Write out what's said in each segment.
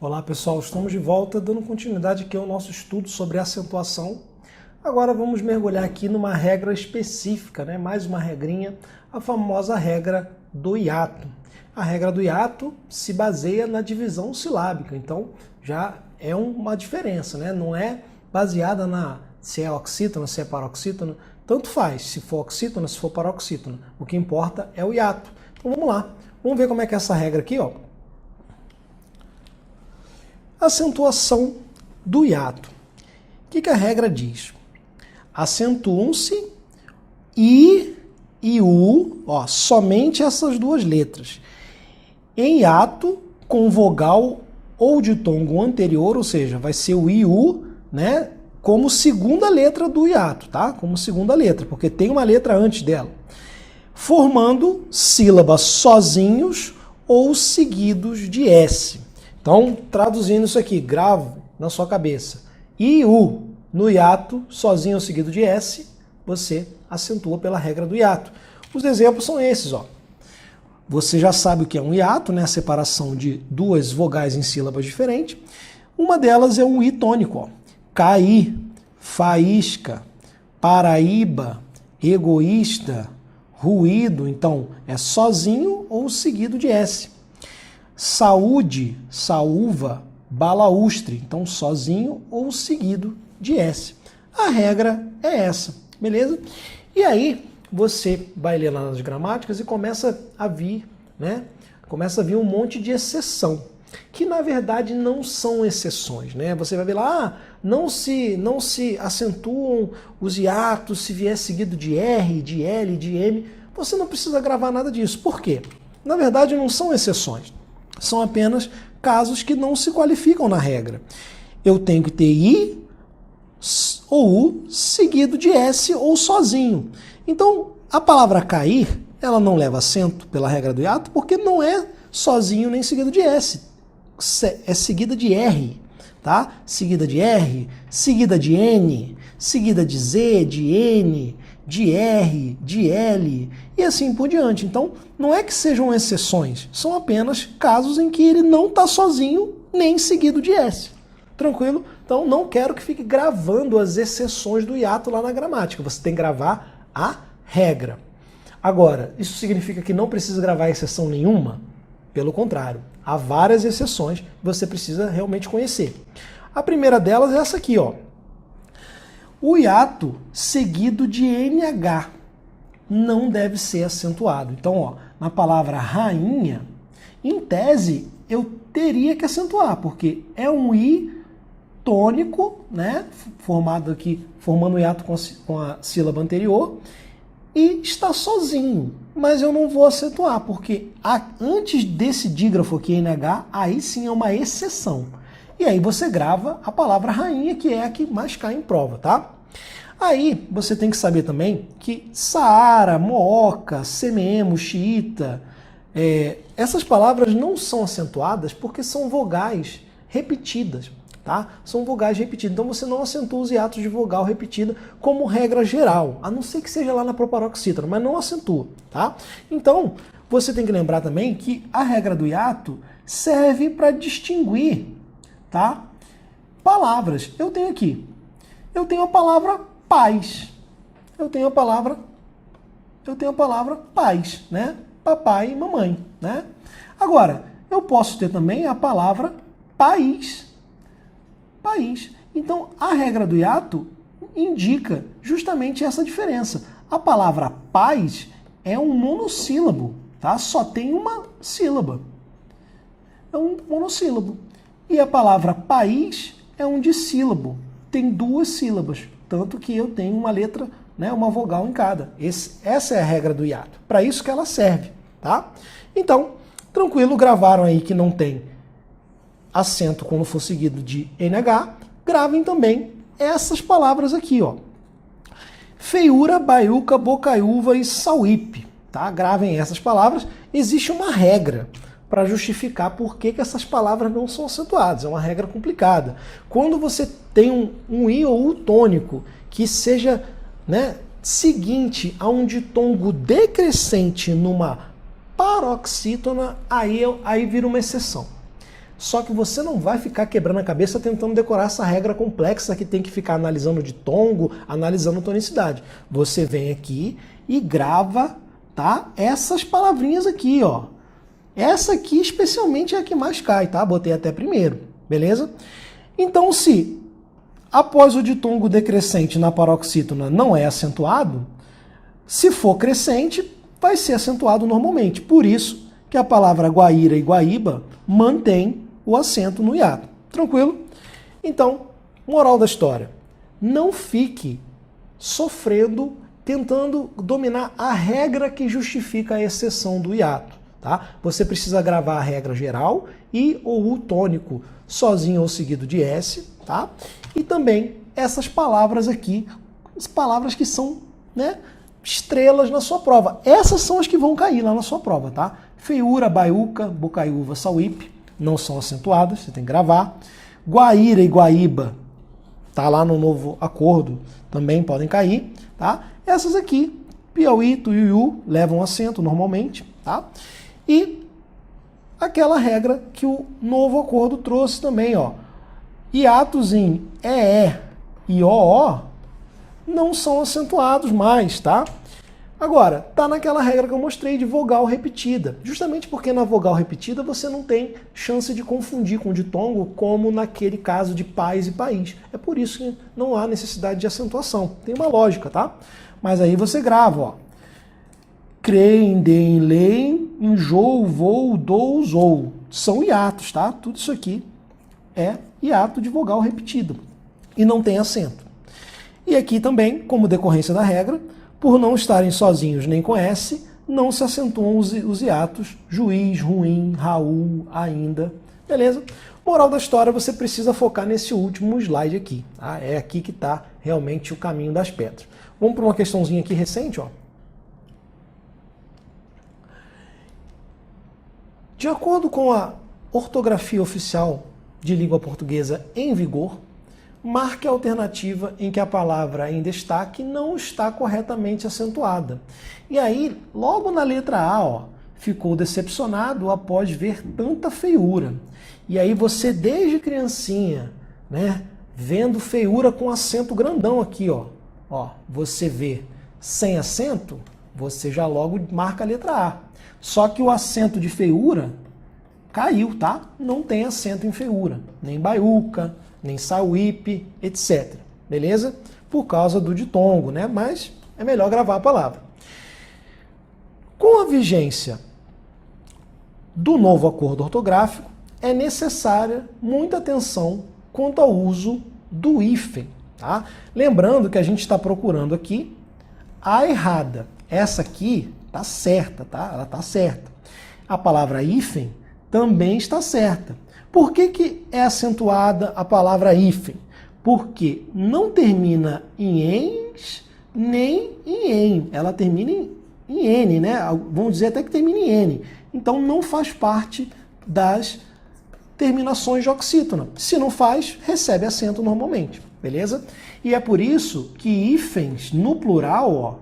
Olá pessoal, estamos de volta dando continuidade aqui ao nosso estudo sobre acentuação. Agora vamos mergulhar aqui numa regra específica, né? Mais uma regrinha, a famosa regra do hiato. A regra do hiato se baseia na divisão silábica, então já é uma diferença, né? Não é baseada se é oxítona, se é paroxítona, tanto faz, se for oxítona, se for paroxítona. O que importa é o hiato. Então vamos lá, vamos ver como é que é essa regra aqui, ó. Acentuação do hiato. O que a regra diz? Acentuam-se I e U, ó, somente essas duas letras, em hiato com vogal ou ditongo anterior, ou seja, vai ser o IU, né, como segunda letra do hiato, tá? Como segunda letra, porque tem uma letra antes dela, formando sílabas sozinhos ou seguidos de S. Então, traduzindo isso aqui, grave na sua cabeça. IU no hiato, sozinho ou seguido de S, você acentua pela regra do hiato. Os exemplos são esses, ó. Você já sabe o que é um hiato, né? A separação de duas vogais em sílabas diferentes. Uma delas é um I tônico, ó. Cair, faísca, paraíba, egoísta, ruído. Então, é sozinho ou seguido de S. Saúde, saúva, balaústre. Então, sozinho ou seguido de S. A regra é essa, beleza? E aí, você vai ler lá nas gramáticas e começa a vir, né? Começa a vir um monte de exceção, que na verdade não são exceções, né? Você vai ver lá, não se acentuam os hiatos se vier seguido de R, de L, de M. Você não precisa gravar nada disso. Por quê? Na verdade, não são exceções. São apenas casos que não se qualificam na regra. Eu tenho que ter I ou U seguido de S ou sozinho. Então, a palavra cair, ela não leva acento pela regra do hiato, porque não é sozinho nem seguido de S. É seguida de R, tá? Seguida de R, seguida de N, seguida de Z, de N, de R, de L e assim por diante. Então, não é que sejam exceções, são apenas casos em que ele não está sozinho nem seguido de S. Tranquilo? Então, não quero que fique gravando as exceções do hiato lá na gramática. Você tem que gravar a regra. Agora, isso significa que não precisa gravar exceção nenhuma? Pelo contrário, há várias exceções que você precisa realmente conhecer. A primeira delas é essa aqui, ó. O hiato seguido de NH não deve ser acentuado. Então, ó, na palavra rainha, em tese, eu teria que acentuar, porque é um I tônico, né, formado aqui, formando o hiato com a sílaba anterior, e está sozinho. Mas eu não vou acentuar, porque antes desse dígrafo aqui, NH, aí sim é uma exceção. E aí você grava a palavra rainha, que é a que mais cai em prova, tá? Aí você tem que saber também que Saara, Mooca, Sememo, Xiita, essas palavras não são acentuadas porque são vogais repetidas, tá? São vogais repetidas. Então você não acentua os hiatos de vogal repetida como regra geral, a não ser que seja lá na proparoxítona, mas não acentua, tá? Então você tem que lembrar também que a regra do hiato serve para distinguir, tá? Palavras. Eu tenho a palavra pais. Eu tenho a palavra pais, né? Papai e mamãe, né? Agora, eu posso ter também a palavra país. País. Então, a regra do hiato indica justamente essa diferença. A palavra pais é um monossílabo, tá? Só tem uma sílaba. É um monossílabo. E a palavra país é um dissílabo. Tem duas sílabas, tanto que eu tenho uma letra, né, uma vogal em cada. Essa é a regra do hiato. Para isso que ela serve, tá? Então, tranquilo, gravaram aí que não tem acento quando for seguido de NH, gravem também essas palavras aqui, ó. Feiura, baiuca, bocaiúva e sauípe, tá? Gravem essas palavras. Existe uma regra para justificar por que essas palavras não são acentuadas. É uma regra complicada. Quando você tem um I ou U tônico que seja, né, seguinte a um ditongo decrescente numa paroxítona, aí vira uma exceção. Só que você não vai ficar quebrando a cabeça tentando decorar essa regra complexa que tem que ficar analisando ditongo, analisando tonicidade. Você vem aqui e grava, tá? Essas palavrinhas aqui, ó. Essa aqui especialmente é a que mais cai, tá? Botei até primeiro, beleza? Então, se após o ditongo decrescente na paroxítona não é acentuado, se for crescente, vai ser acentuado normalmente. Por isso que a palavra Guaíra e Guaíba mantém o acento no hiato. Tranquilo? Então, moral da história. Não fique sofrendo, tentando dominar a regra que justifica a exceção do hiato. Tá? Você precisa gravar a regra geral e o tônico sozinho ou seguido de S. Tá? E também essas palavras aqui, as palavras que são, né, estrelas na sua prova. Essas são as que vão cair lá na sua prova, tá? Feiura, baiuca, bocaiúva, sauípe, não são acentuadas, você tem que gravar. Guaíra e Guaíba, tá lá no novo acordo, também podem cair, tá? Essas aqui, Piauí, Tuiuiu, levam acento normalmente, tá? E aquela regra que o novo acordo trouxe também, ó. Hiatos em EE e OO não são acentuados mais, tá? Agora, tá naquela regra que eu mostrei de vogal repetida. Justamente porque na vogal repetida você não tem chance de confundir com ditongo, como naquele caso de pais e país. É por isso que não há necessidade de acentuação. Tem uma lógica, tá? Mas aí você grava, ó. Creem, deem, leem, enjoo, voo, dou, zou. São hiatos, tá? Tudo isso aqui é hiato de vogal repetido. E não tem acento. E aqui também, como decorrência da regra, por não estarem sozinhos nem com S, não se acentuam os hiatos juiz, ruim, Raul, ainda. Beleza? Moral da história, você precisa focar nesse último slide aqui. Tá? É aqui que está realmente o caminho das pedras. Vamos para uma questãozinha aqui recente, ó. De acordo com a ortografia oficial de língua portuguesa em vigor, marque a alternativa em que a palavra em destaque não está corretamente acentuada. E aí, logo na letra A, ó, ficou decepcionado após ver tanta feiura. E aí você, desde criancinha, né, vendo feiura com acento grandão aqui, ó, você vê sem acento, você já logo marca a letra A. Só que o acento de feiura caiu, tá? Não tem acento em feiura, nem baiuca, nem sauípe, etc. Beleza? Por causa do ditongo, né? Mas é melhor gravar a palavra. Com a vigência do novo acordo ortográfico, é necessária muita atenção quanto ao uso do hífen, tá? Lembrando que a gente está procurando aqui a errada. Essa aqui está certa, tá? Ela está certa. A palavra hífen também está certa. Por que é acentuada a palavra hífen? Porque não termina em ens nem em en. Ela termina em n, né? Vamos dizer até que termina em n. Então não faz parte das terminações de oxítona. Se não faz, recebe acento normalmente, beleza? E é por isso que hífens no plural, ó,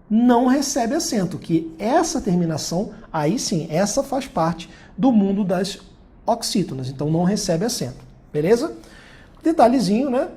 não recebe acento, que essa terminação, aí sim, essa faz parte do mundo das oxítonas, então não recebe acento, beleza? Detalhezinho, né?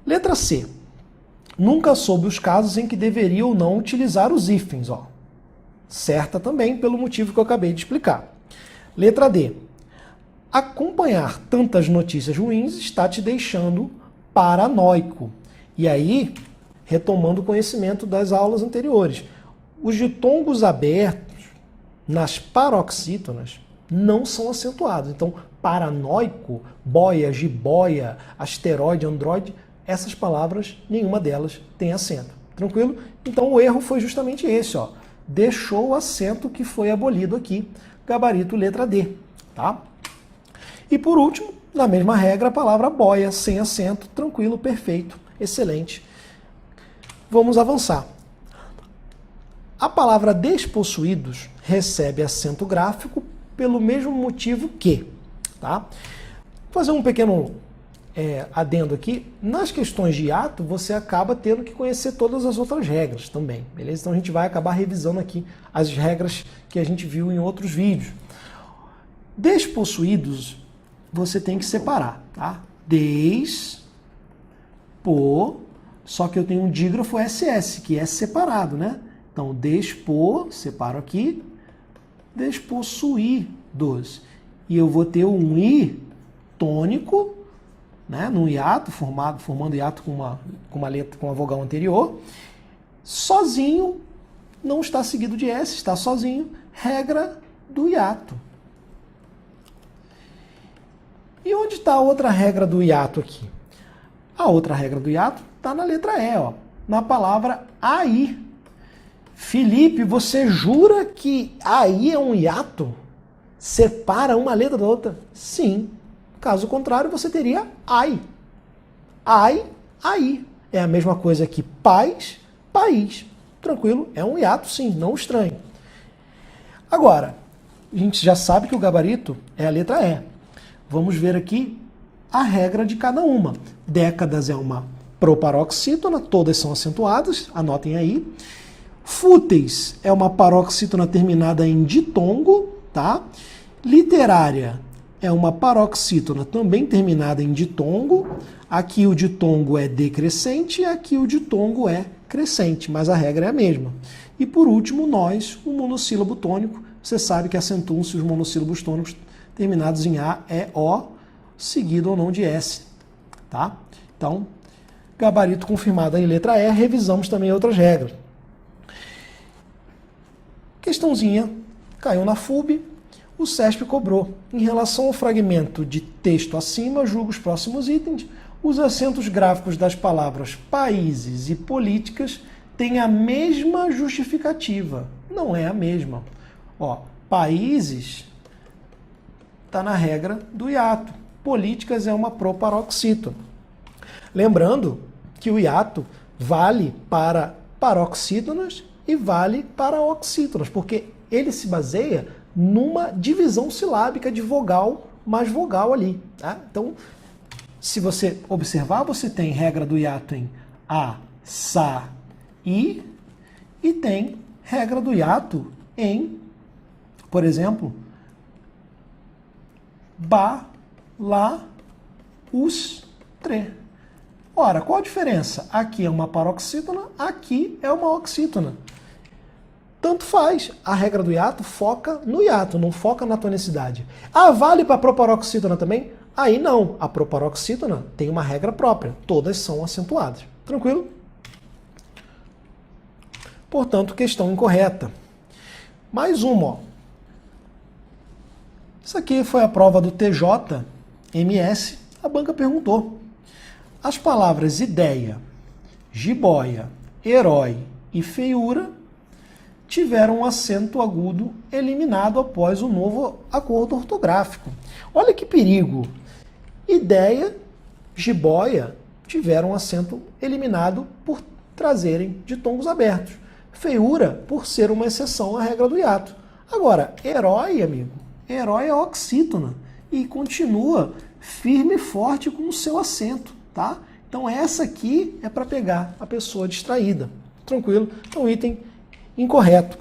Letra C. Nunca soube os casos em que deveria ou não utilizar os hífens, ó. Certa também, pelo motivo que eu acabei de explicar. Letra D. Acompanhar tantas notícias ruins está te deixando paranoico. E aí, retomando o conhecimento das aulas anteriores, os ditongos abertos nas paroxítonas não são acentuados. Então, paranoico, boia, jiboia, asteroide, androide, essas palavras, nenhuma delas tem acento. Tranquilo? Então, o erro foi justamente esse, ó. Deixou o acento que foi abolido aqui, gabarito letra D, tá? E por último, na mesma regra, a palavra boia, sem acento, tranquilo, perfeito, excelente. Vamos avançar. A palavra despossuídos recebe acento gráfico pelo mesmo motivo que, tá? Vou fazer um pequeno adendo aqui. Nas questões de hiato, você acaba tendo que conhecer todas as outras regras também, beleza? Então a gente vai acabar revisando aqui as regras que a gente viu em outros vídeos. Despossuídos, você tem que separar, tá? Só que eu tenho um dígrafo SS, que é separado, né? Então, separo aqui, despossuídos. E eu vou ter um I tônico, né? Num hiato, formando hiato com uma letra, com a vogal anterior. Sozinho, não está seguido de S, está sozinho. Regra do hiato. E onde está a outra regra do hiato aqui? A outra regra do hiato está na letra E, ó, na palavra aí. Felipe, você jura que aí é um hiato? Separa uma letra da outra? Sim. Caso contrário, você teria ai. Ai, aí. É a mesma coisa que paz, país. Tranquilo? É um hiato, sim, não estranho. Agora, a gente já sabe que o gabarito é a letra E. Vamos ver aqui a regra de cada uma. Décadas é uma proparoxítona, todas são acentuadas, anotem aí. Fúteis é uma paroxítona terminada em ditongo, tá? Literária é uma paroxítona também terminada em ditongo. Aqui o ditongo é decrescente e aqui o ditongo é crescente, mas a regra é a mesma. E por último, nós, o monossílabo tônico. Você sabe que acentuam-se os monossílabos tônicos terminados em A, E, O, seguido ou não de S, tá? Então, gabarito confirmado em letra E, revisamos também outras regras. Questãozinha, caiu na FUB, o SESP cobrou. Em relação ao fragmento de texto acima, julga os próximos itens. Os acentos gráficos das palavras países e políticas têm a mesma justificativa. Não é a mesma. Ó, países está na regra do hiato. Políticas é uma proparoxítona. Lembrando que o hiato vale para paroxítonas e vale para oxítonas, porque ele se baseia numa divisão silábica de vogal mais vogal ali. Tá? Então, se você observar, você tem regra do hiato em A, Sa, I, e tem regra do hiato em, por exemplo, Ba, La, Us, Tre. Ora, qual a diferença? Aqui é uma paroxítona, aqui é uma oxítona. Tanto faz. A regra do hiato foca no hiato, não foca na tonicidade. Ah, vale para a proparoxítona também? Aí não. A proparoxítona tem uma regra própria. Todas são acentuadas. Tranquilo? Portanto, questão incorreta. Mais uma, ó. Isso aqui foi a prova do TJ-MS. A banca perguntou. As palavras ideia, jiboia, herói e feiura tiveram um acento agudo eliminado após o novo acordo ortográfico. Olha que perigo! Ideia, jiboia tiveram um acento eliminado por trazerem ditongos abertos. Feiura por ser uma exceção à regra do hiato. Agora, herói, amigo, herói é oxítona e continua firme e forte com o seu acento, tá? Então essa aqui é para pegar a pessoa distraída. Tranquilo? Então item incorreto.